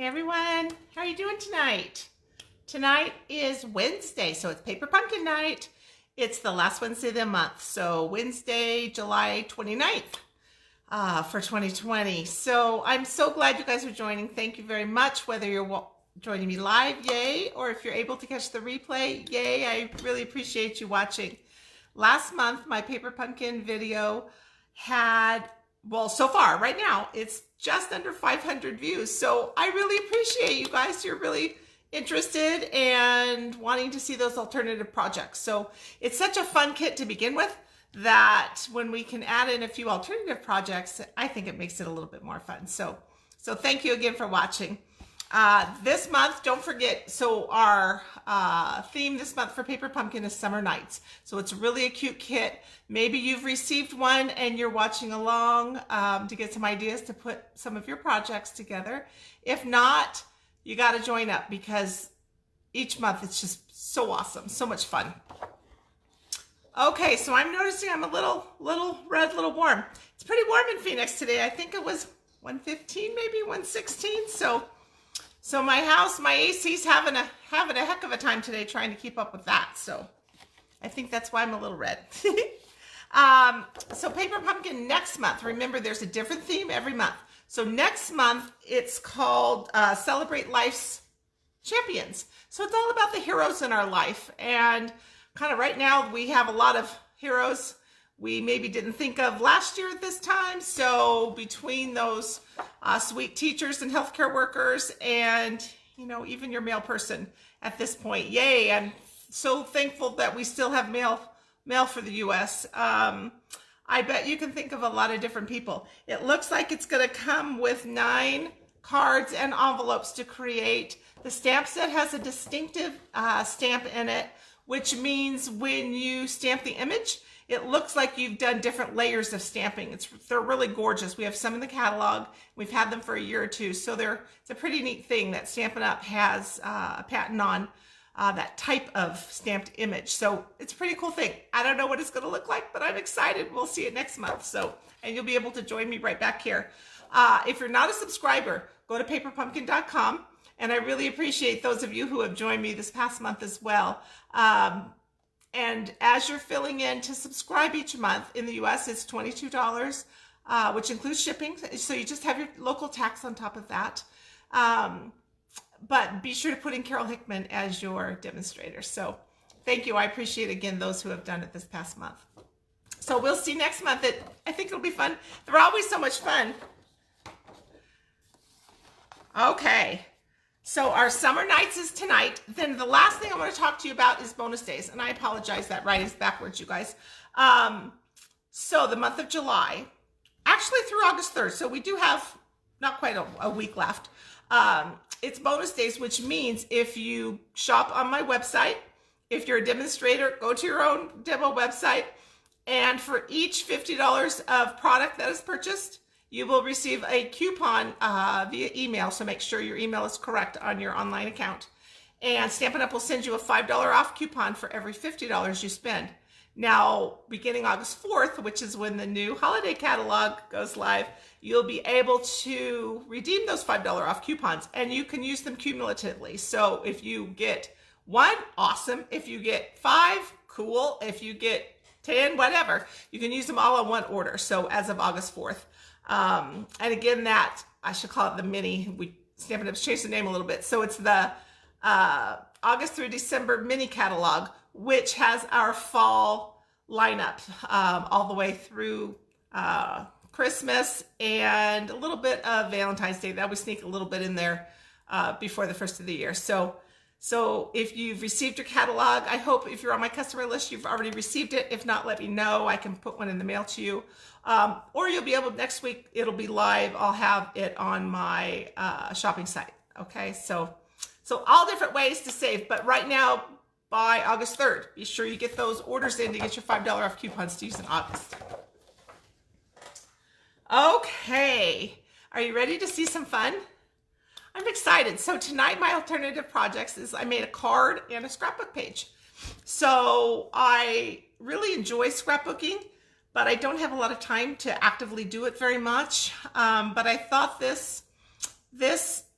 Hey everyone, how are you doing tonight? Tonight is Wednesday, so it's Paper Pumpkin night. It's the last Wednesday of the month, so Wednesday, July 29th for 2020. So I'm so glad you guys are joining. Thank you very much, whether you're joining me live, yay, or if you're able to catch the replay, yay. I really appreciate you watching. Last month, my Paper Pumpkin video had, well, so far, right now, it's just under 500 views. So I really appreciate you guys. You're really interested and wanting to see those alternative projects. So it's such a fun kit to begin with that when we can add in a few alternative projects, I think it makes it a little bit more fun. So thank you again for watching. This month, don't forget, so our theme this month for Paper Pumpkin is Summer Nights. So it's really a cute kit. Maybe you've received one and you're watching along to get some ideas to put some of your projects together. If not, you got to join up because each month it's just so awesome, so much fun. Okay, so I'm noticing I'm a little red, little warm. It's pretty warm in Phoenix today. I think it was 115, maybe 116. So my house, my AC's having a heck of a time today trying to keep up with that. So I think that's why I'm a little red. So Paper Pumpkin next month, remember there's a different theme every month. So next month it's called Celebrate Life's Champions. So it's all about the heroes in our life. And kind of right now we have a lot of heroes we maybe didn't think of last year at this time. So between those sweet teachers and healthcare workers and, you know, even your mail person at this point, yay. I'm so thankful that we still have mail for the US. I bet you can think of a lot of different people. It looks like it's going to come with 9 cards and envelopes to create. The stamp set has a distinctive stamp in it, which means when you stamp the image, it looks like you've done different layers of stamping. They're really gorgeous. We have some in the catalog. We've had them for a year or two. So it's a pretty neat thing that Stampin' Up! Has a patent on that type of stamped image. So it's a pretty cool thing. I don't know what it's going to look like, but I'm excited. We'll see it next month. And you'll be able to join me right back here. If you're not a subscriber, go to paperpumpkin.com. And I really appreciate those of you who have joined me this past month as well. And as you're filling in to subscribe each month, in the US, it's $22, which includes shipping. So you just have your local tax on top of that. But be sure to put in Carol Hickman as your demonstrator. So thank you. I appreciate, again, those who have done it this past month. So we'll see next month. I think it'll be fun. They're always so much fun. Okay. So our summer nights is tonight. Then the last thing I want to talk to you about is bonus days. And I apologize, that writing is backwards, you guys. So the month of July, actually through August 3rd. So we do have not quite a week left. It's bonus days, which means if you shop on my website, if you're a demonstrator, go to your own demo website. And for each $50 of product that is purchased, you will receive a coupon via email, so make sure your email is correct on your online account. And Stampin' Up! Will send you a $5 off coupon for every $50 you spend. Now, beginning August 4th, which is when the new holiday catalog goes live, you'll be able to redeem those $5 off coupons, and you can use them cumulatively. So if you get 1, awesome. If you get 5, cool. If you get 10, whatever, you can use them all on one order. So as of August 4th. And again, that I should call it the mini. Stampin' Up's changed the name a little bit. So it's the August through December mini catalog, which has our fall lineup all the way through Christmas and a little bit of Valentine's Day. That we sneak a little bit in there before the first of the year. So if you've received your catalog, I hope if you're on my customer list, you've already received it. If not, let me know. I can put one in the mail to you. Or you'll be able, next week, it'll be live. I'll have it on my shopping site. Okay, so all different ways to save. But right now, by August 3rd, be sure you get those orders in to get your $5 off coupons to use in August. Okay, are you ready to see some fun? I'm excited. So tonight my alternative projects is I made a card and a scrapbook page. So I really enjoy scrapbooking, but I don't have a lot of time to actively do it very much. But I thought this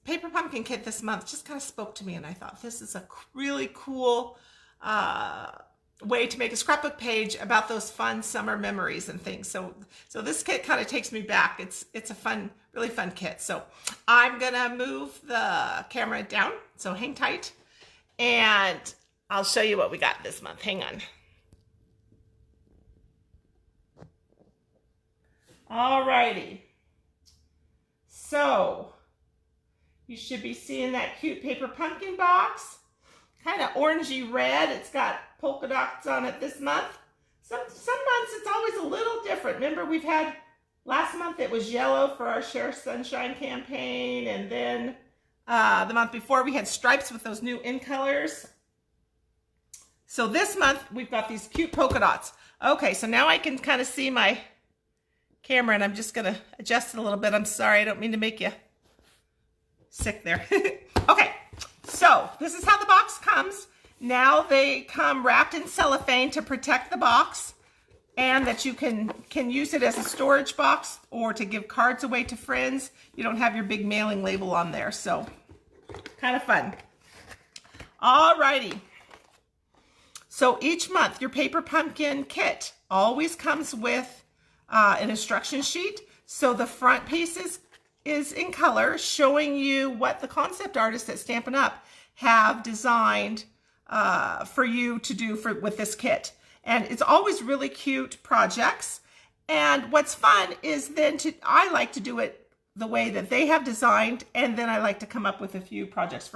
Paper Pumpkin pumpkin kit this month just kind of spoke to me, and I thought this is a really cool way to make a scrapbook page about those fun summer memories and things. So this kit kind of takes me back. It's a fun, really fun kit. So I'm gonna move the camera down, so hang tight, and I'll show you what we got this month. Hang on. Alrighty. So you should be seeing that cute paper pumpkin box. Kind of orangey red. It's got polka dots on it this month. Some months it's always a little different. Remember, we've had last month it was yellow for our Share Sunshine campaign, and then the month before we had stripes with those new in colors. So this month we've got these cute polka dots. Okay, so now I can kind of see my camera, and I'm just gonna adjust it a little bit. I'm sorry, I don't mean to make you sick there. Okay, so this is how the box comes. Now they come wrapped in cellophane to protect the box, and that you can use it as a storage box or to give cards away to friends. You don't have your big mailing label on there, so kind of fun. Alrighty. So each month your paper pumpkin kit always comes with an instruction sheet. So the front piece is in color, showing you what the concept artists at Stampin' Up! Have designed for you to do with this kit. And it's always really cute projects. And what's fun is then I like to do it the way that they have designed, and then I like to come up with a few projects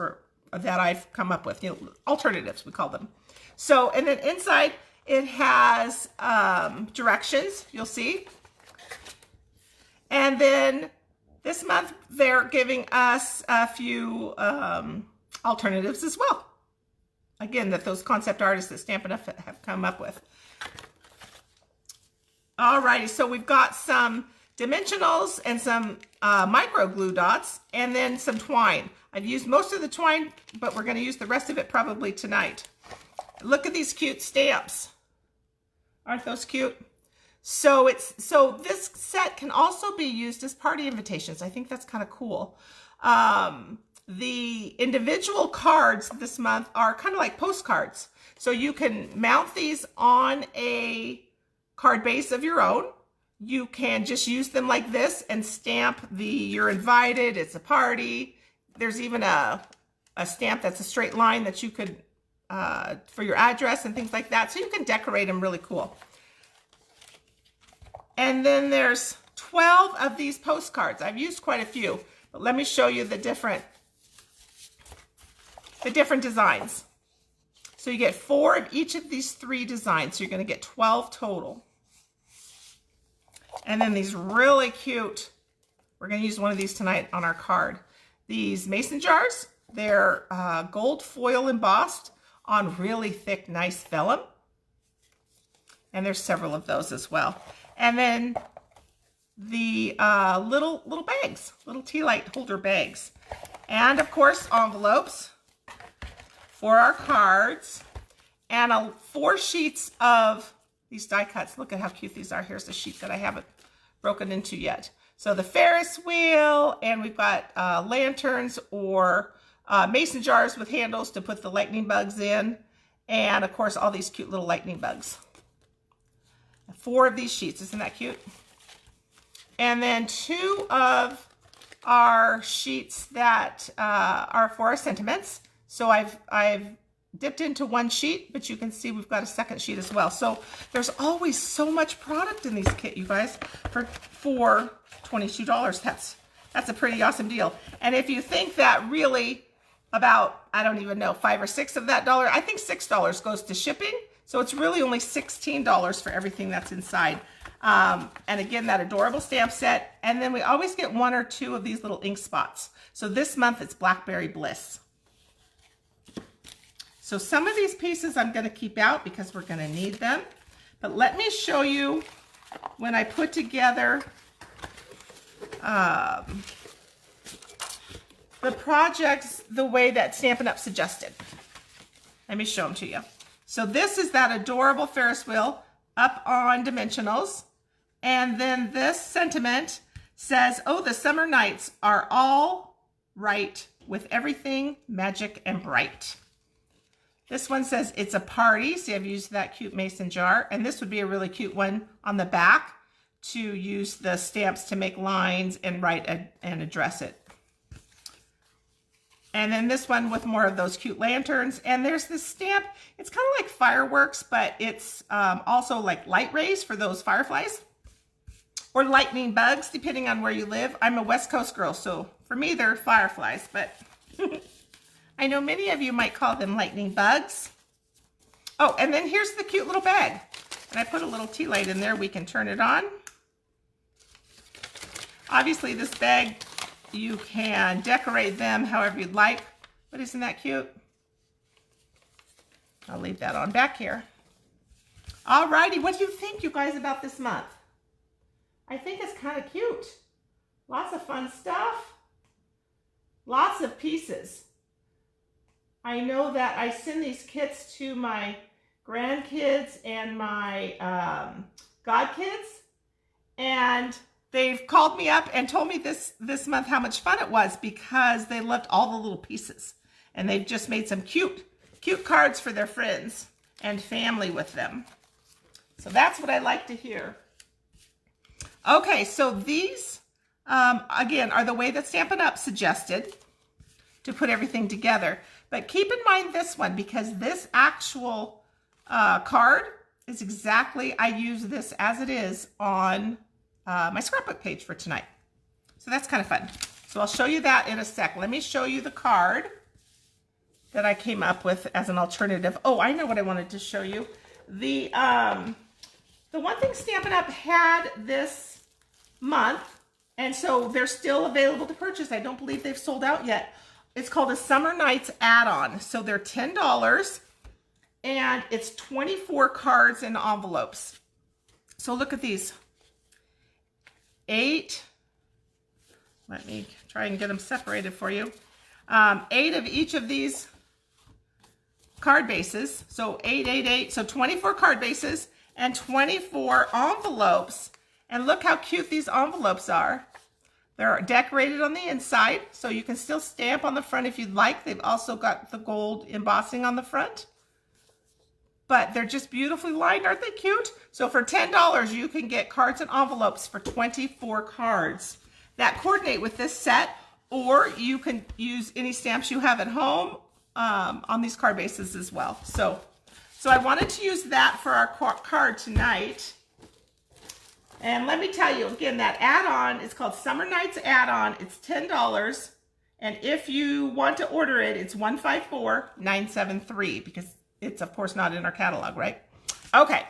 that I've come up with, alternatives, we call them. So, and then inside it has directions, you'll see. And then this month they're giving us a few alternatives as well. Again, that those concept artists at Stampin' Up! Have come up with. Alrighty, so we've got some dimensionals and some micro glue dots, and then some twine. I've used most of the twine, but we're going to use the rest of it probably tonight. Look at these cute stamps. Aren't those cute? So this set can also be used as party invitations. I think that's kind of cool. The individual cards this month are kind of like postcards. So you can mount these on a card base of your own. You can just use them like this and stamp you're invited, it's a party. There's even a stamp that's a straight line that you could, for your address and things like that. So you can decorate them really cool. And then there's 12 of these postcards. I've used quite a few, but let me show you the different designs. So you get 4 of each of these 3 designs. So you're going to get 12 total. And then these really cute, we're going to use one of these tonight on our card. These mason jars, they're gold foil embossed on really thick, nice vellum. And there's several of those as well. And then the little bags, little tea light holder bags. And of course, envelopes for our cards, and 4 sheets of these die cuts. Look at how cute these are. Here's the sheet that I haven't broken into yet. So the Ferris wheel, and we've got lanterns or mason jars with handles to put the lightning bugs in, and of course all these cute little lightning bugs. 4 of these sheets. Isn't that cute? And then 2 of our sheets that are for our sentiments. So I've dipped into 1 sheet, but you can see we've got a second sheet as well. So there's always so much product in these kit, you guys, for $22. That's a pretty awesome deal. And if you think that really about, I don't even know, 5 or 6 of that dollar, I think $6 goes to shipping. So it's really only $16 for everything that's inside. And again, that adorable stamp set. And then we always get 1 or 2 of these little ink spots. So this month it's Blackberry Bliss. So some of these pieces I'm going to keep out because we're going to need them. But let me show you when I put together the projects the way that Stampin' Up! Suggested. Let me show them to you. So this is that adorable Ferris wheel up on dimensionals. And then this sentiment says, oh, the summer nights are all right with everything magic and bright. This one says it's a party. See, I've used that cute mason jar, and this would be a really cute one on the back to use the stamps to make lines and write and address it. And then this one with more of those cute lanterns. And there's this stamp. It's kind of like fireworks, but it's also like light rays for those fireflies or lightning bugs, depending on where you live. I'm a West Coast girl, so for me, they're fireflies, but I know many of you might call them lightning bugs. Oh, and then here's the cute little bag. And I put a little tea light in there. We can turn it on. Obviously, this bag, you can decorate them however you'd like, but isn't that cute? I'll leave that on back here. Alrighty, what do you think, you guys, about this month? I think it's kind of cute. Lots of fun stuff. Lots of pieces. I know that I send these kits to my grandkids and my godkids, and they've called me up and told me this month how much fun it was because they loved all the little pieces. And they've just made some cute cards for their friends and family with them. So that's what I like to hear. Okay, so these, again, are the way that Stampin' Up! Suggested to put everything together. But keep in mind this one, because this actual card is exactly, I use this as it is on my scrapbook page for tonight. So that's kind of fun. So I'll show you that in a sec. Let me show you the card that I came up with as an alternative. Oh, I know what I wanted to show you. The one thing Stampin' Up! Had this month, and so they're still available to purchase. I don't believe they've sold out yet. It's called a Summer Nights add-on. So they're $10, and it's 24 cards and envelopes. So look at these. 8, let me try and get them separated for you. 8 of each of these card bases. So 8, 8, 8. So 24 card bases and 24 envelopes. And look how cute these envelopes are. They're decorated on the inside, so you can still stamp on the front if you'd like. They've also got the gold embossing on the front. But they're just beautifully lined. Aren't they cute? So for $10, you can get cards and envelopes for 24 cards that coordinate with this set, or you can use any stamps you have at home on these card bases as well. So I wanted to use that for our card tonight. And let me tell you, again, that add-on is called Summer Nights Add-on. It's $10. And if you want to order it, it's $154,973 because it's, of course, not in our catalog, right? Okay.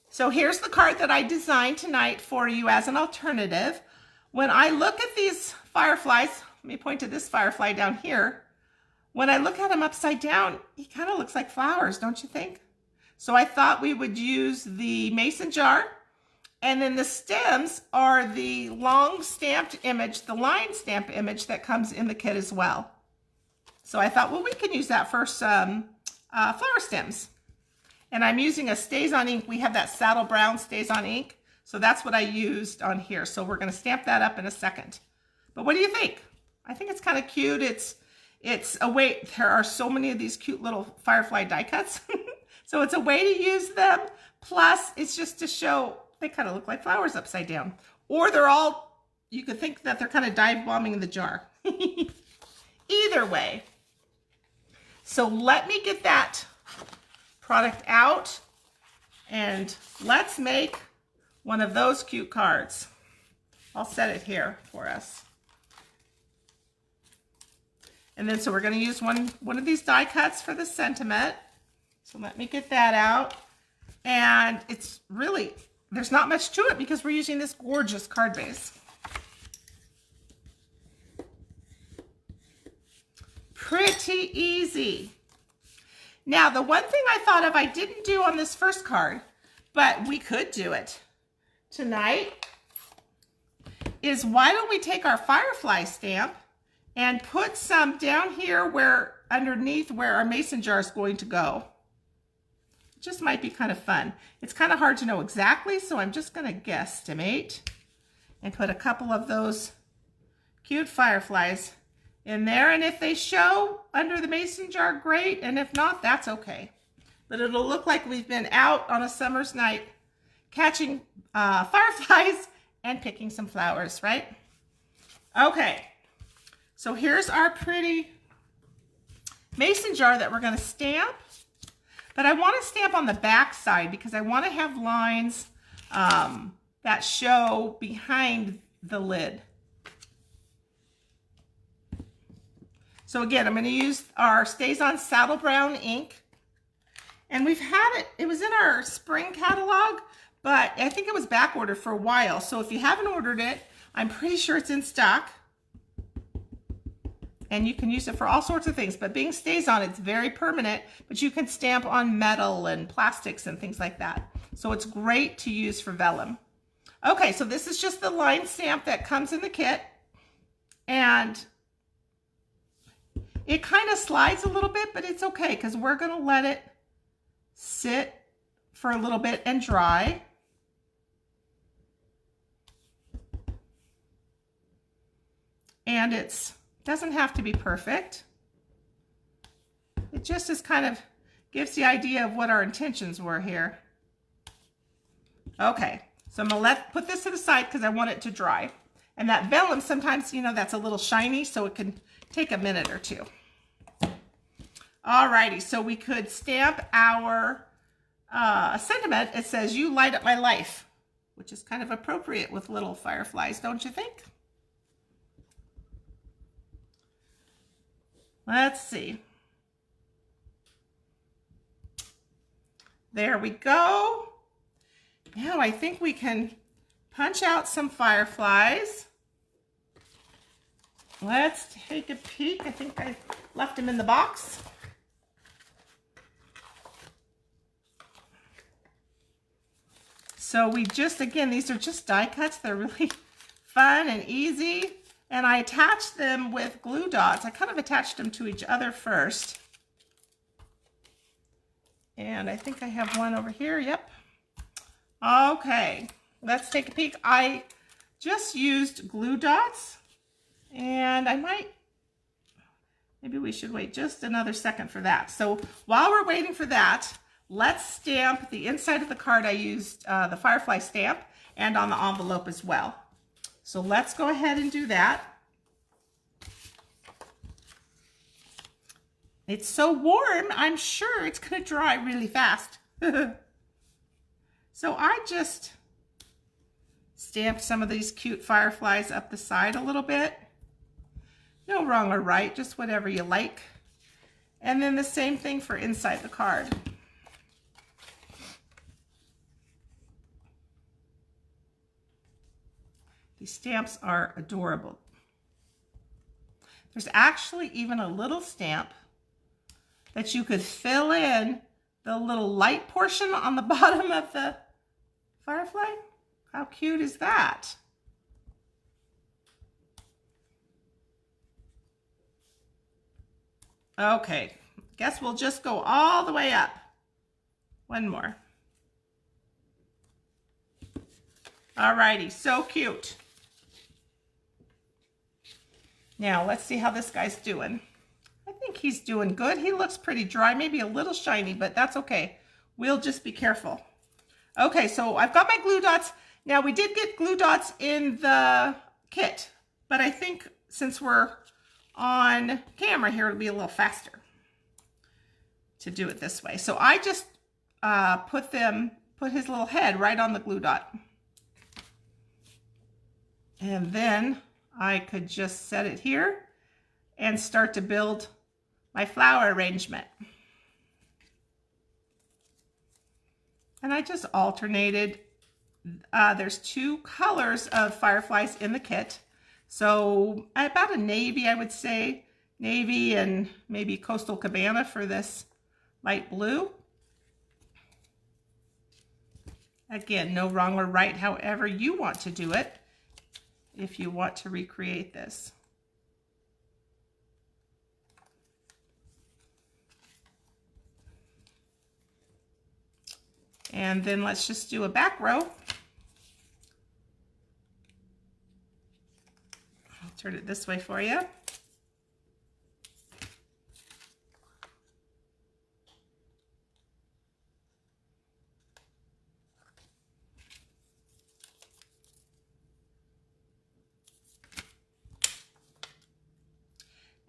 So here's the card that I designed tonight for you as an alternative. When I look at these fireflies, let me point to this firefly down here. When I look at him upside down, he kind of looks like flowers, don't you think? So I thought we would use the mason jar, and then the stems are the long stamped image, the line stamp image that comes in the kit as well. So I thought, well, we can use that for some flower stems. And I'm using a Stays on ink. We have that saddle brown Stays on ink. So that's what I used on here. So we're going to stamp that up in a second. But what do you think? I think it's kind of cute. It's a way, there are so many of these cute little firefly die cuts. So it's a way to use them. Plus, it's just to show they kind of look like flowers upside down. Or they're all, you could think that they're kind of dive bombing in the jar. Either way. So let me get that product out and let's make one of those cute cards. I'll set it here for us. And then so we're going to use one of these die cuts for the sentiment. So let me get that out. And it's really, there's not much to it because we're using this gorgeous card base. Pretty easy. Now, the one thing I thought of I didn't do on this first card, but we could do it tonight, is why don't we take our firefly stamp and put some down here where underneath where our mason jar is going to go. It just might be kind of fun. It's kind of hard to know exactly, so I'm just going to guesstimate and put a couple of those cute fireflies in there. And if they show under the mason jar, great. And if not, that's okay. But it'll look like we've been out on a summer's night catching fireflies and picking some flowers, right? Okay, so here's our pretty mason jar that we're going to stamp. But I want to stamp on the back side because I want to have lines that show behind the lid. So again, I'm going to use our Stays On Saddle Brown ink. And we've had it, it was in our spring catalog, but I think it was back ordered for a while. So if you haven't ordered it, I'm pretty sure it's in stock. And you can use it for all sorts of things, but being Stays On, it's very permanent, but you can stamp on metal and plastics and things like that. So it's great to use for vellum. Okay, so this is just the line stamp that comes in the kit. And it kind of slides a little bit, but it's okay because we're going to let it sit for a little bit and dry. And it doesn't have to be perfect. It just is kind of gives the idea of what our intentions were here. Okay, so I'm gonna put this to the side because I want it to dry. And that vellum, sometimes, you know, that's a little shiny, so it can take a minute or two. Alrighty, so we could stamp our sentiment. It says, "You light up my life," which is kind of appropriate with little fireflies, don't you think? Let's see. There we go. Now I think we can punch out some fireflies. Let's take a peek. I think I left them in the box. So we just, again, these are just die cuts. They're really fun and easy. And I attached them with glue dots. I kind of attached them to each other first. And I think I have one over here. Yep. Okay, let's take a peek. I just used glue dots. And I might, maybe we should wait just another second for that. So while we're waiting for that, let's stamp the inside of the card. I used the firefly stamp and on the envelope as well. So let's go ahead and do that. It's so warm, I'm sure it's going to dry really fast. So I just stamped some of these cute fireflies up the side a little bit. No wrong or right, just whatever you like. And then the same thing for inside the card. These stamps are adorable. There's actually even a little stamp that you could fill in the little light portion on the bottom of the firefly. How cute is that? Okay, guess we'll just go all the way up. One more. Alrighty, so cute. Now, let's see how this guy's doing. I think he's doing good. He looks pretty dry, maybe a little shiny, but that's okay. We'll just be careful. Okay, so I've got my glue dots. Now, we did get glue dots in the kit, but I think since we're on camera here, it'll be a little faster to do it this way. So I just put his little head right on the glue dot. And then I could just set it here and start to build my flower arrangement. And I just alternated. There's two colors of fireflies in the kit. So about a navy, I would say. Navy and maybe Coastal Cabana for this light blue. Again, no wrong or right, however you want to do it. If you want to recreate this. And then let's just do a back row. turn it this way for you.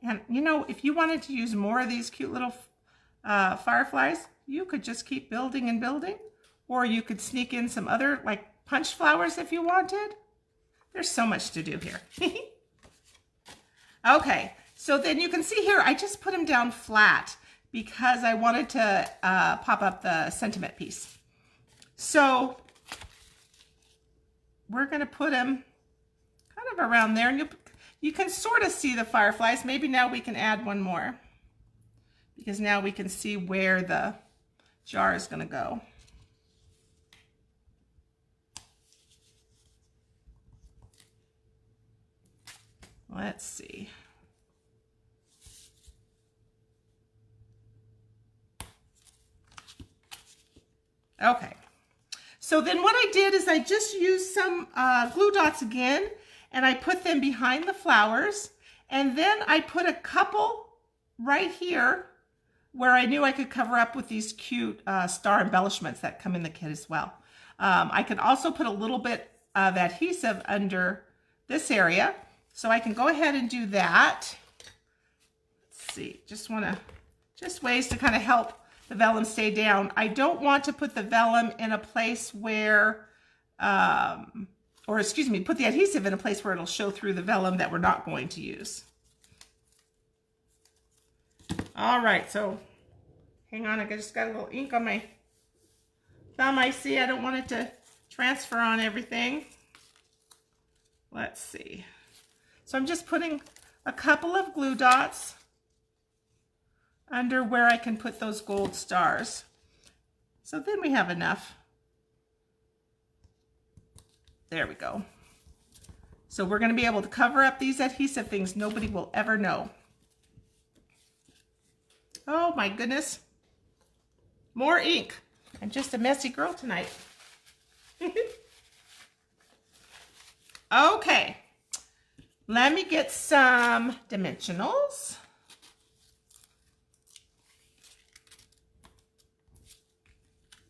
And you know, if you wanted to use more of these cute little fireflies, you could just keep building and building, or you could sneak in some other like punch flowers if you wanted. There's so much to do here. Okay, so then you can see here, I just put them down flat because I wanted to pop up the sentiment piece. So we're going to put them kind of around there, and you can sort of see the fireflies. Maybe now we can add one more, because now we can see where the jar is going to go. Let's see. Okay. So then what I did is I just used some glue dots again, and I put them behind the flowers, and then I put a couple right here where I knew I could cover up with these cute star embellishments that come in the kit as well. I can also put a little bit of adhesive under this area, so I can go ahead and do that. Let's see, just ways to kind of help the vellum stay down. I don't want to put the vellum in a place where, or excuse me, put the adhesive in a place where it'll show through the vellum that we're not going to use. All right, so hang on, I just got a little ink on my thumb. I see, I don't want it to transfer on everything. Let's see. So I'm just putting a couple of glue dots under where I can put those gold stars. So then we have enough. There we go. So we're going to be able to cover up these adhesive things. Nobody will ever know. Oh my goodness. More ink. I'm just a messy girl tonight. Okay. Let me get some dimensionals.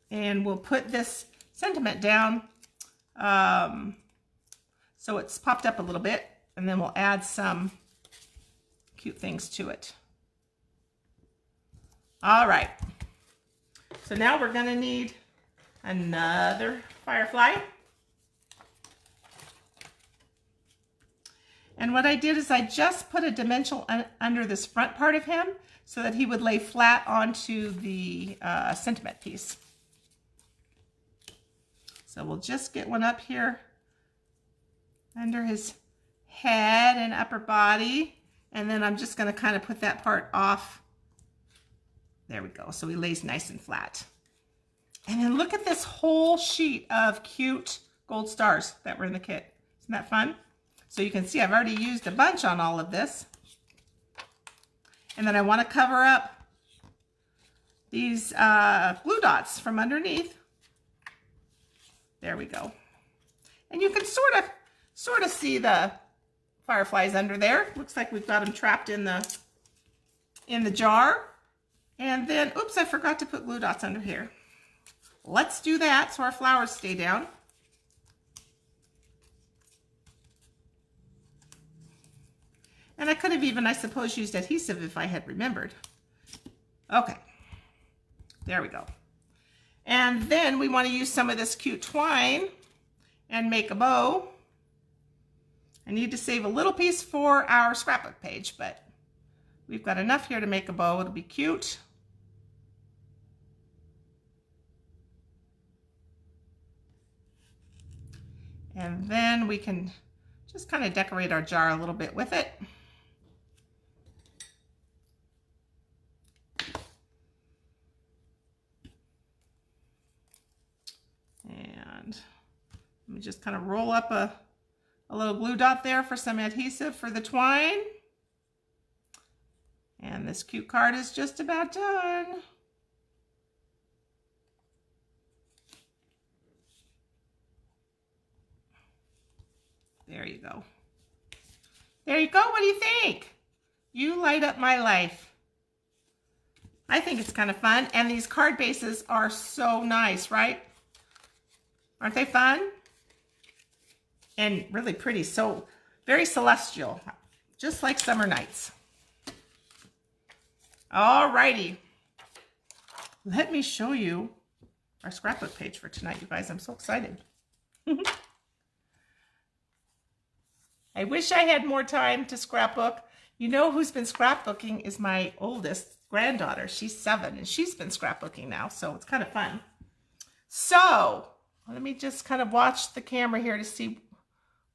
And we'll put this sentiment down so it's popped up a little bit, and then we'll add some cute things to it. All right, so now we're gonna need another firefly. And what I did is I just put a dimensional under this front part of him so that he would lay flat onto the sentiment piece. So we'll just get one up here under his head and upper body, and then I'm just going to kind of put that part off. There we go. So he lays nice and flat. And then look at this whole sheet of cute gold stars that were in the kit. Isn't that fun? So you can see I've already used a bunch on all of this. And then I want to cover up these glue dots from underneath. There we go. And you can sort of see the fireflies under there. Looks like we've got them trapped in the jar. And then, oops, I forgot to put glue dots under here. Let's do that so our flowers stay down. And I could have even, I suppose, used adhesive if I had remembered. Okay, there we go. And then we want to use some of this cute twine and make a bow. I need to save a little piece for our scrapbook page, but we've got enough here to make a bow. It'll be cute. And then we can just kind of decorate our jar a little bit with it. And let me just kind of roll up a little glue dot there for some adhesive for the twine. And this cute card is just about done. There you go. There you go. What do you think? You light up my life. I think it's kind of fun. And these card bases are so nice, right? Aren't they fun? And really pretty. So very celestial, just like summer nights. All righty. Let me show you our scrapbook page for tonight, you guys. I'm so excited. I wish I had more time to scrapbook. You know who's been scrapbooking is my oldest granddaughter. She's 7 and she's been scrapbooking now, so it's kind of fun. So let me just kind of watch the camera here to see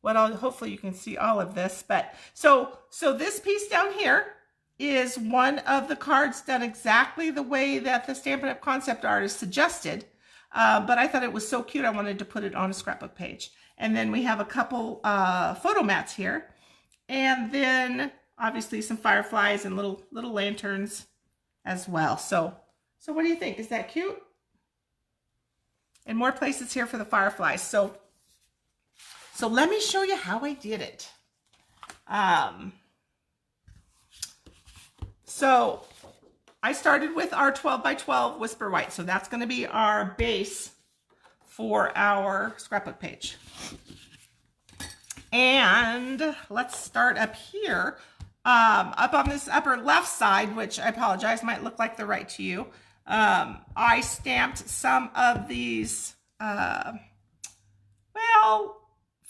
what hopefully you can see all of this. But so this piece down here is one of the cards done exactly the way that the Stampin' Up! Concept artist suggested. But I thought it was so cute, I wanted to put it on a scrapbook page. And then we have a couple photo mats here. And then obviously some fireflies and little lanterns as well. So what do you think? Is that cute? And more places here for the fireflies. So let me show you how I did it. So I started with our 12 by 12 Whisper White. So that's going to be our base for our scrapbook page. And let's start up here. Up on this upper left side, which I apologize, might look like the right to you. I stamped some of these,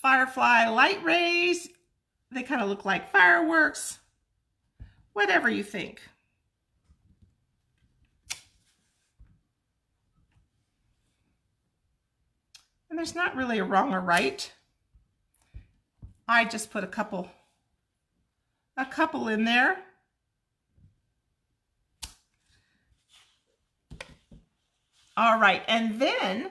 firefly light rays. They kind of look like fireworks. Whatever you think. And there's not really a wrong or right. I just put a couple in there. All right, and then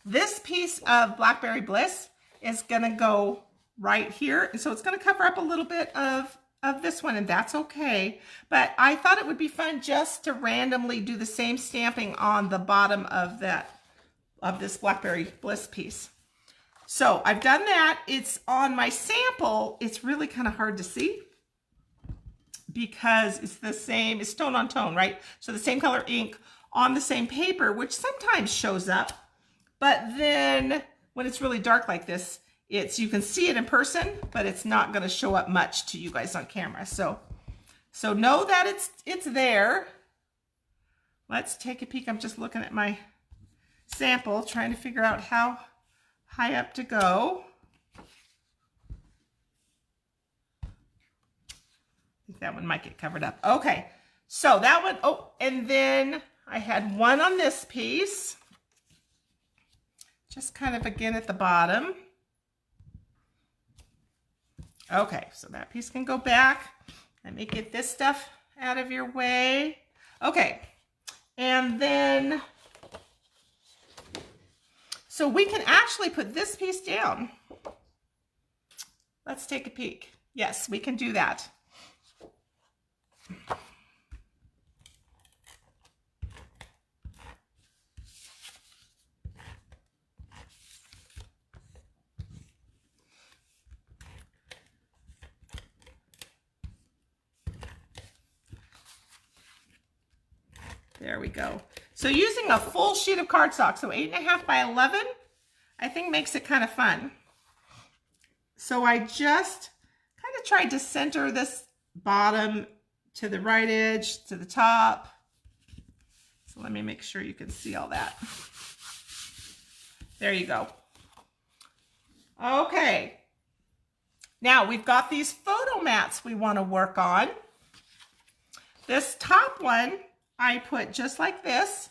this piece of Blackberry Bliss is gonna go right here. And so it's gonna cover up a little bit of this one, and that's okay. But I thought it would be fun just to randomly do the same stamping on the bottom of this Blackberry Bliss piece. So I've done that. It's on my sample. It's really kind of hard to see because it's the same, it's tone on tone, right? So the same color ink on the same paper, which sometimes shows up, but then when it's really dark like this, you can see it in person, but it's not going to show up much to you guys on camera. So know that it's there. Let's take a peek. I'm just looking at my sample, trying to figure out how high up to go. I think that one might get covered up. Okay, so that one, oh, and then I had one on this piece, just kind of again at the bottom. Okay, so that piece can go back. Let me get this stuff out of your way. Okay, and then, so we can actually put this piece down. Let's take a peek. Yes, we can do that. There we go. So using a full sheet of cardstock, so 8.5 by 11, I think makes it kind of fun. So I just kind of tried to center this bottom to the right edge, to the top. So let me make sure you can see all that. There you go. Okay. Now we've got these photo mats we want to work on. This top one, I put just like this,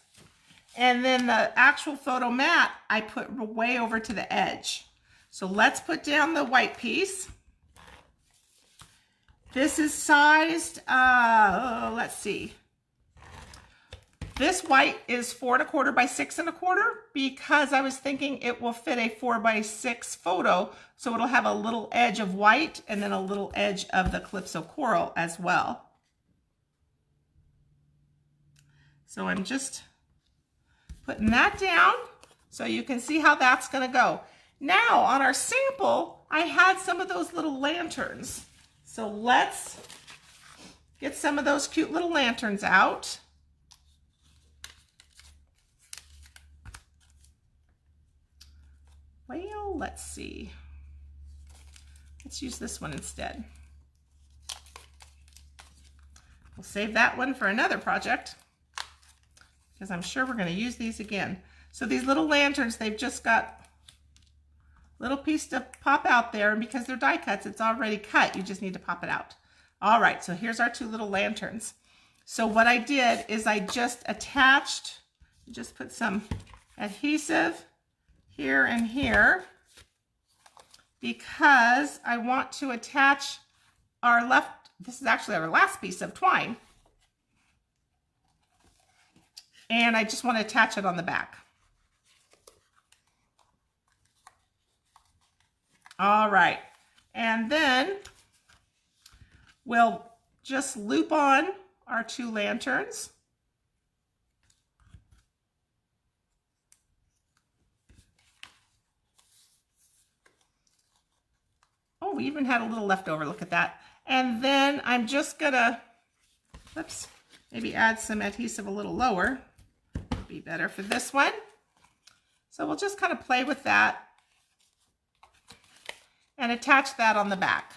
and then the actual photo mat I put way over to the edge. So let's put down the white piece. This is sized, let's see. This white is 4 1/4 by 6 1/4 because I was thinking it will fit a 4 by 6 photo, so it'll have a little edge of white and then a little edge of the Calypso Coral as well. So I'm just putting that down so you can see how that's going to go. Now on our sample, I had some of those little lanterns. So let's get some of those cute little lanterns out. Well, let's see. Let's use this one instead. We'll save that one for another project because I'm sure we're going to use these again. So these little lanterns, they've just got a little piece to pop out there, and because they're die cuts, it's already cut. You just need to pop it out. All right, so here's our two little lanterns. So what I did is I just attached, just put some adhesive here and here because I want to attach our this is actually our last piece of twine. And I just want to attach it on the back. All right, and then we'll just loop on our two lanterns. Oh, we even had a little leftover, look at that. And then I'm just gonna, oops, maybe add some adhesive a little lower. Be better for this one. So we'll just kind of play with that and attach that on the back.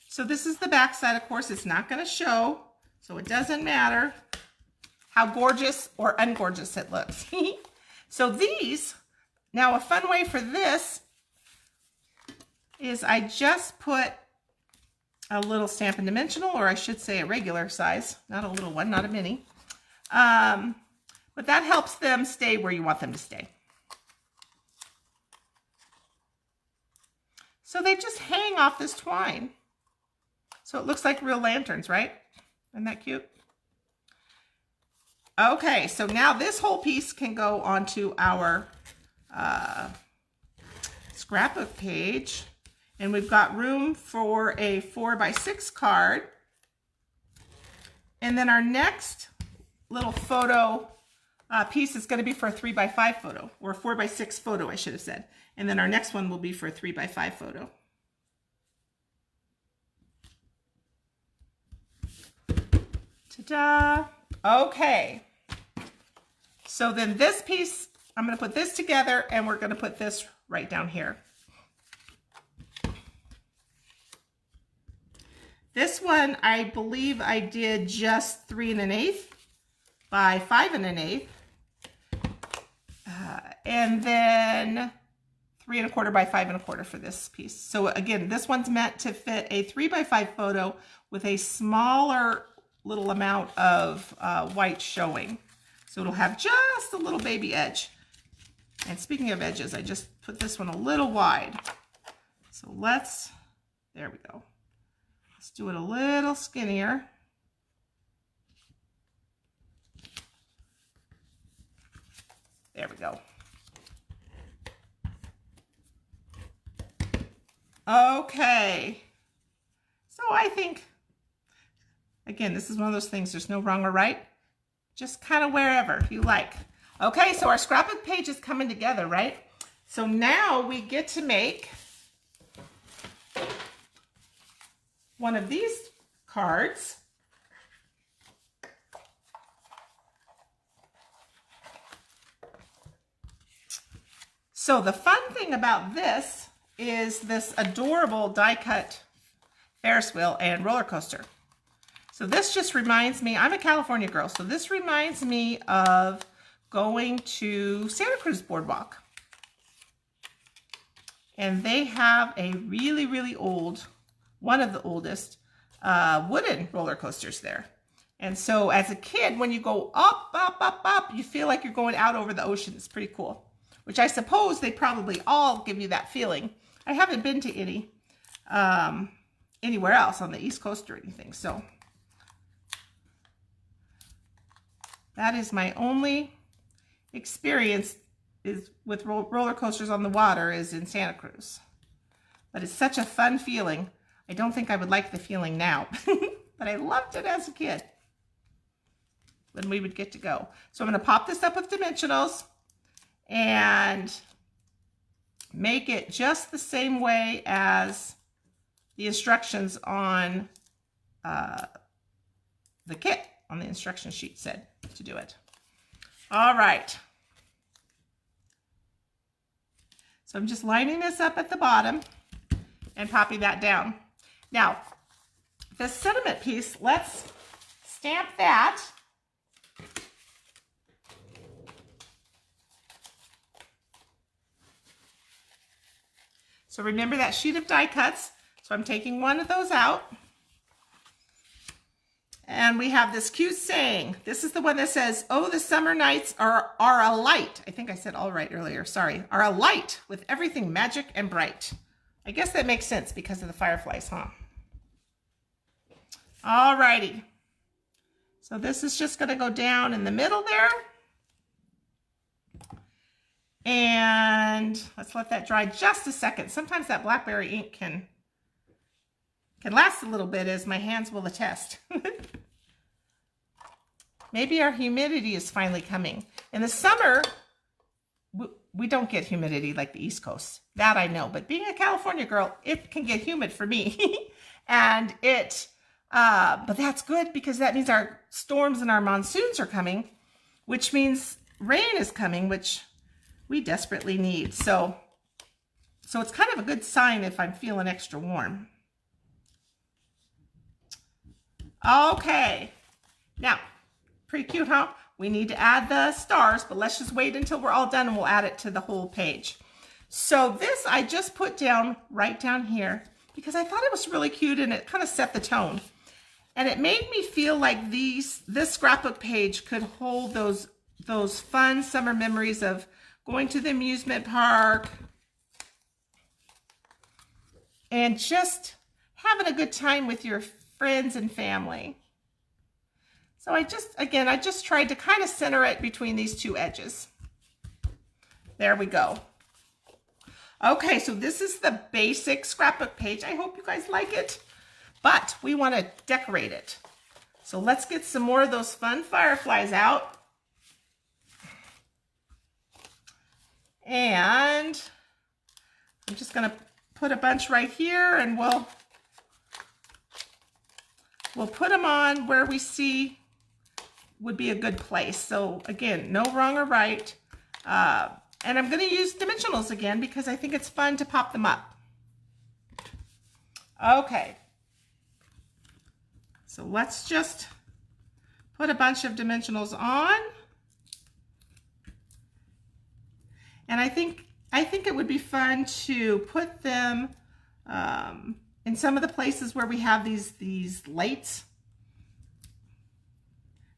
So this is the back side. Of course, it's not going to show, so it doesn't matter how gorgeous or ungorgeous it looks. So these, now a fun way for this is I just put a little Stampin' Dimensional, or I should say a regular size, not a little one, not a mini. But that helps them stay where you want them to stay. So they just hang off this twine. So it looks like real lanterns, right? Isn't that cute? Okay, so now this whole piece can go onto our scrapbook page. And we've got room for a 4x6 card. And then our next little photo piece is going to be for a 3x5 photo, or a 4x6 photo, I should have said. And then our next one will be for a 3x5 photo. Ta-da! Okay. So then this piece, I'm going to put this together, and we're going to put this right down here. This one, I believe I did just 3 1/8 by 5 1/8. And then 3 1/4 by 5 1/4 for this piece. So again, this one's meant to fit a 3x5 photo with a smaller little amount of white showing. So it'll have just a little baby edge. And speaking of edges, I just put this one a little wide. So there we go. Let's do it a little skinnier. There we go. Okay. So I think, again, this is one of those things, there's no wrong or right. Just kind of wherever you like. Okay, so our scrapbook page is coming together, right? So now we get to make one of these cards. So the fun thing about this is this adorable die cut Ferris wheel and roller coaster. So this just reminds me, I'm a California girl, so this reminds me of going to Santa Cruz Boardwalk. And they have a really, really old, one of the oldest wooden roller coasters there. And so as a kid, when you go up, up, up, up, you feel like you're going out over the ocean. It's pretty cool, which I suppose they probably all give you that feeling. I haven't been to any anywhere else on the East Coast or anything. So that is my only experience is with roller coasters on the water is in Santa Cruz. But it's such a fun feeling. I don't think I would like the feeling now, but I loved it as a kid when we would get to go. So I'm going to pop this up with dimensionals and make it just the same way as the instructions on the kit, on the instruction sheet said to do it. All right. So I'm just lining this up at the bottom and popping that down. Now, the sentiment piece, let's stamp that. So remember that sheet of die cuts. So I'm taking one of those out. And we have this cute saying. This is the one that says, "Oh, the summer nights are a light." I think I said all right earlier, sorry. "Are a light with everything magic and bright." I guess that makes sense because of the fireflies, huh? All righty. So this is just gonna go down in the middle there. And let's let that dry just a second. Sometimes that blackberry ink can last a little bit, as my hands will attest. Maybe our humidity is finally coming. In the summer, we don't get humidity like the East Coast. That I know. But being a California girl, it can get humid for me. And but that's good because that means our storms and our monsoons are coming, which means rain is coming, which we desperately need. So it's kind of a good sign if I'm feeling extra warm. Okay. Now, pretty cute, huh? We need to add the stars, but let's just wait until we're all done and we'll add it to the whole page. So this I just put down right down here because I thought it was really cute and it kind of set the tone. And it made me feel like this scrapbook page could hold those fun summer memories of going to the amusement park and just having a good time with your friends and family. So I just tried to kind of center it between these two edges. There we go. Okay, so this is the basic scrapbook page. I hope you guys like it, but we want to decorate it. So let's get some more of those fun fireflies out. And I'm just going to put a bunch right here, and we'll put them on where we see would be a good place. So again, no wrong or right. And I'm going to use dimensionals again because I think it's fun to pop them up. Okay. So let's just put a bunch of dimensionals on. And I think it would be fun to put them in some of the places where we have these lights,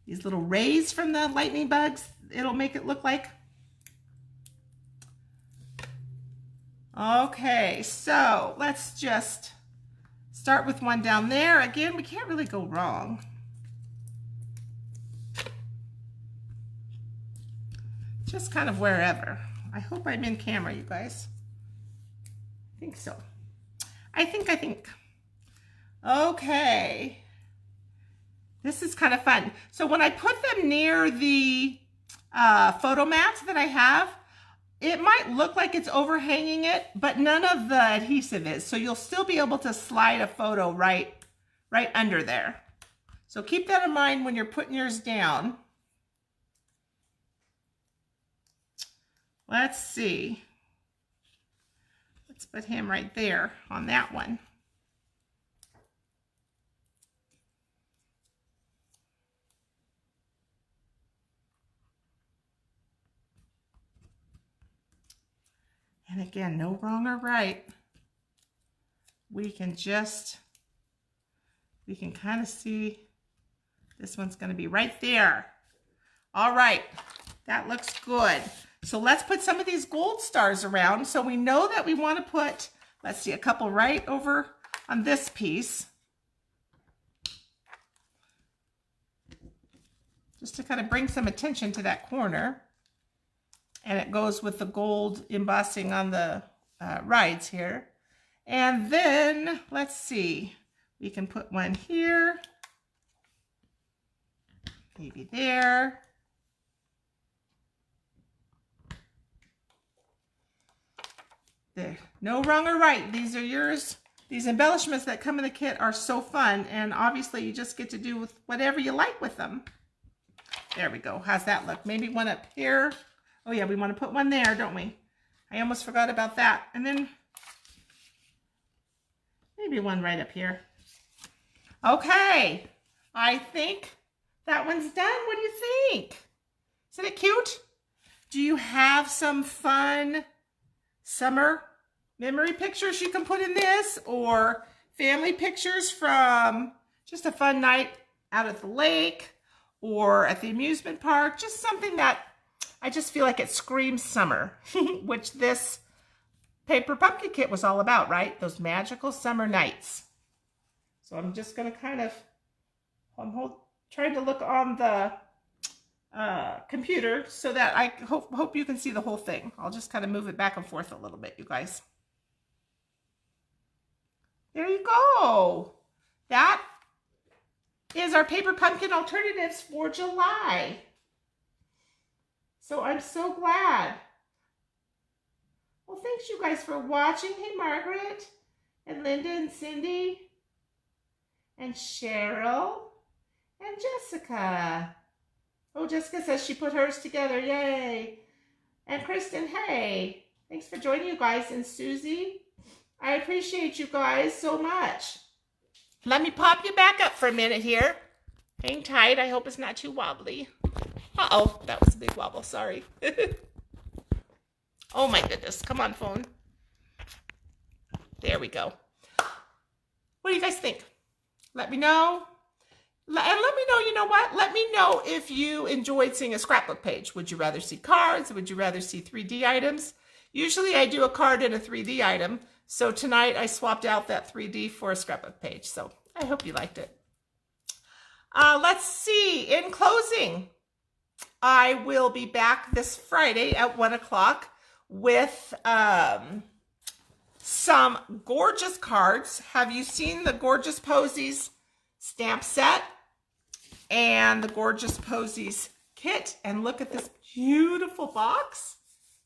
these little rays from the lightning bugs. It'll make it look like. Okay, so let's just start with one down there. Again, we can't really go wrong. Just kind of wherever. I hope I'm in camera, you guys. I think so. I think. Okay. This is kind of fun. So when I put them near the photo mat that I have, it might look like it's overhanging it, but none of the adhesive is. So you'll still be able to slide a photo right under there. So keep that in mind when you're putting yours down. Let's see. Let's put him right there on that one. And again, no wrong or right. We can kind of see this one's going to be right there. All right, that looks good. So let's put some of these gold stars around. So we know that we want to put, let's see, a couple right over on this piece. Just to kind of bring some attention to that corner. And it goes with the gold embossing on the rides here. And then, let's see, we can put one here, maybe there. There, no wrong or right. These are yours These embellishments that come in the kit are so fun, and obviously you just get to do with whatever you like with them. There we go. How's that look? Maybe one up here. Oh yeah, we want to put one there, don't we? I almost forgot about that. And then maybe one right up here. Okay, I think that one's done. What do you think? Isn't it cute? Do you have some fun summer memory pictures you can put in this, or family pictures from just a fun night out at the lake or at the amusement park? Just something that I just feel like it screams summer, which this paper pumpkin kit was all about, right? Those magical summer nights. So I'm just going to kind of, trying to look on the computer so that I hope you can see the whole thing. I'll just kind of move it back and forth a little bit, you guys. There you go. That is our paper pumpkin alternatives for July. So I'm so glad. Well, thanks you guys for watching. Hey, Margaret and Linda and Cindy and Cheryl and Jessica. Oh, Jessica says she put hers together. Yay. And Kristen, hey. Thanks for joining, you guys. And Susie, I appreciate you guys so much. Let me pop you back up for a minute here. Hang tight. I hope it's not too wobbly. Uh-oh, that was a big wobble. Sorry. Oh, my goodness. Come on, phone. There we go. What do you guys think? Let me know. And let me know, you know what? Let me know if you enjoyed seeing a scrapbook page. Would you rather see cards? Would you rather see 3D items? Usually I do a card and a 3D item. So tonight I swapped out that 3D for a scrapbook page. So I hope you liked it. Let's see. In closing, I will be back this Friday at 1 o'clock with some gorgeous cards. Have you seen the Gorgeous Posies stamp set and the Gorgeous Posies kit? And look at this beautiful box.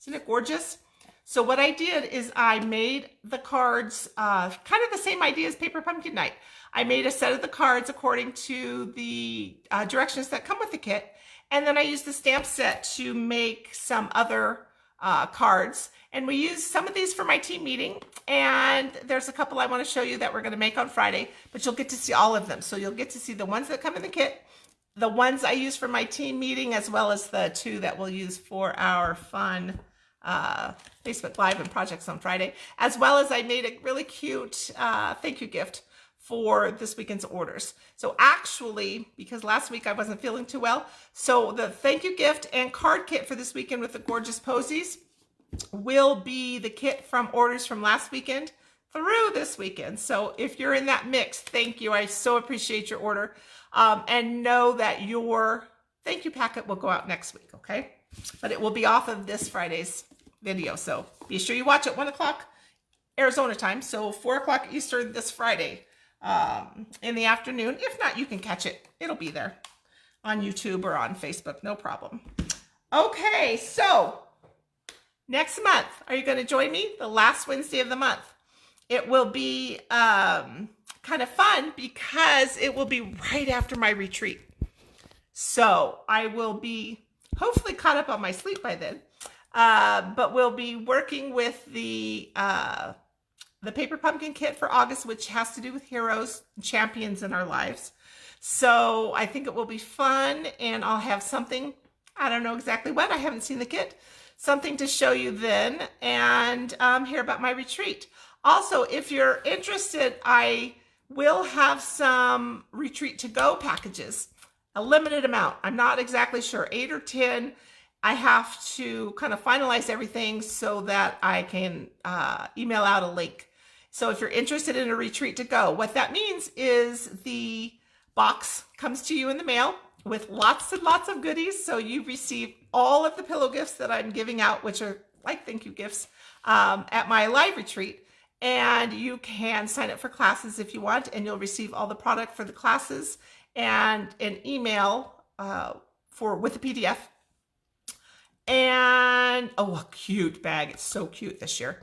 Isn't it gorgeous? So what I did is I made the cards kind of the same idea as Paper Pumpkin Night. I made a set of the cards according to the directions that come with the kit. And then I used the stamp set to make some other cards. And we used some of these for my team meeting. And there's a couple I want to show you that we're going to make on Friday. But you'll get to see all of them. So you'll get to see the ones that come in the kit, the ones I use for my team meeting, as well as the two that we'll use for our fun Facebook Live and projects on Friday. As well as I made a really cute thank you gift for this weekend's orders. So actually, because last week I wasn't feeling too well, so the thank you gift and card kit for this weekend with the Gorgeous Posies will be the kit from orders from last weekend through this weekend. So if you're in that mix, thank you. I so appreciate your order. And know that your thank you packet will go out next week, okay? But it will be off of this Friday's video. So be sure you watch at 1 o'clock Arizona time. So 4 o'clock Eastern this Friday. In the afternoon. If not, you can catch it. It'll be there on YouTube or on Facebook. No problem. Okay, so next month, are you going to join me? The last Wednesday of the month. It will be kind of fun because it will be right after my retreat. So I will be hopefully caught up on my sleep by then. But we'll be working with the Paper Pumpkin kit for August, which has to do with heroes and champions in our lives. So I think it will be fun, and I'll have something, I don't know exactly what, I haven't seen the kit, something to show you then, and hear about my retreat. Also, if you're interested, I will have some retreat to go packages, a limited amount. I'm not exactly sure, 8 or 10. I have to kind of finalize everything so that I can email out a link. So if you're interested in a retreat to go, what that means is the box comes to you in the mail with lots and lots of goodies. So you receive all of the pillow gifts that I'm giving out, which are like thank you gifts at my live retreat. And you can sign up for classes if you want, and you'll receive all the product for the classes and an email with a PDF. And, oh, a cute bag. It's so cute this year.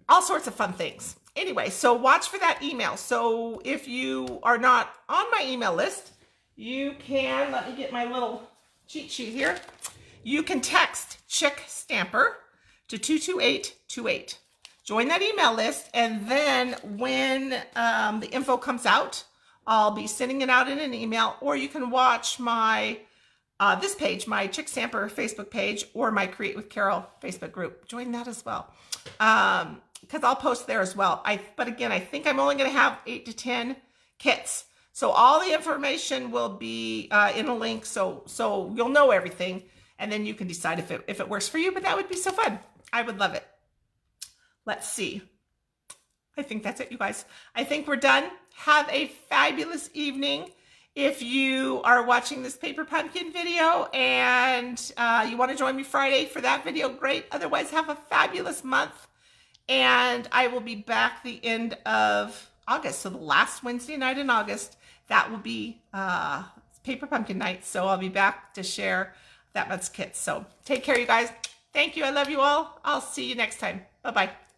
All sorts of fun things. Anyway, so watch for that email. So if you are not on my email list, you can, let me get my little cheat sheet here. You can text Chickstamper to 22828. Join that email list, and then when the info comes out, I'll be sending it out in an email, or you can watch my this page, my Chickstamper Facebook page, or my Create with Carol Facebook group. Join that as well, because I'll post there as well. But again, I think I'm only going to have 8 to 10 kits, so all the information will be in a link, so you'll know everything, and then you can decide if it works for you. But that would be so fun. I would love it. Let's see. I think that's it, you guys. I think we're done. Have a fabulous evening. If you are watching this paper pumpkin video and you want to join me Friday for that video, great. Otherwise, have a fabulous month. And I will be back the end of August. So the last Wednesday night in August, that will be paper pumpkin night. So I'll be back to share that month's kits. So take care, you guys. Thank you. I love you all. I'll see you next time. Bye-bye.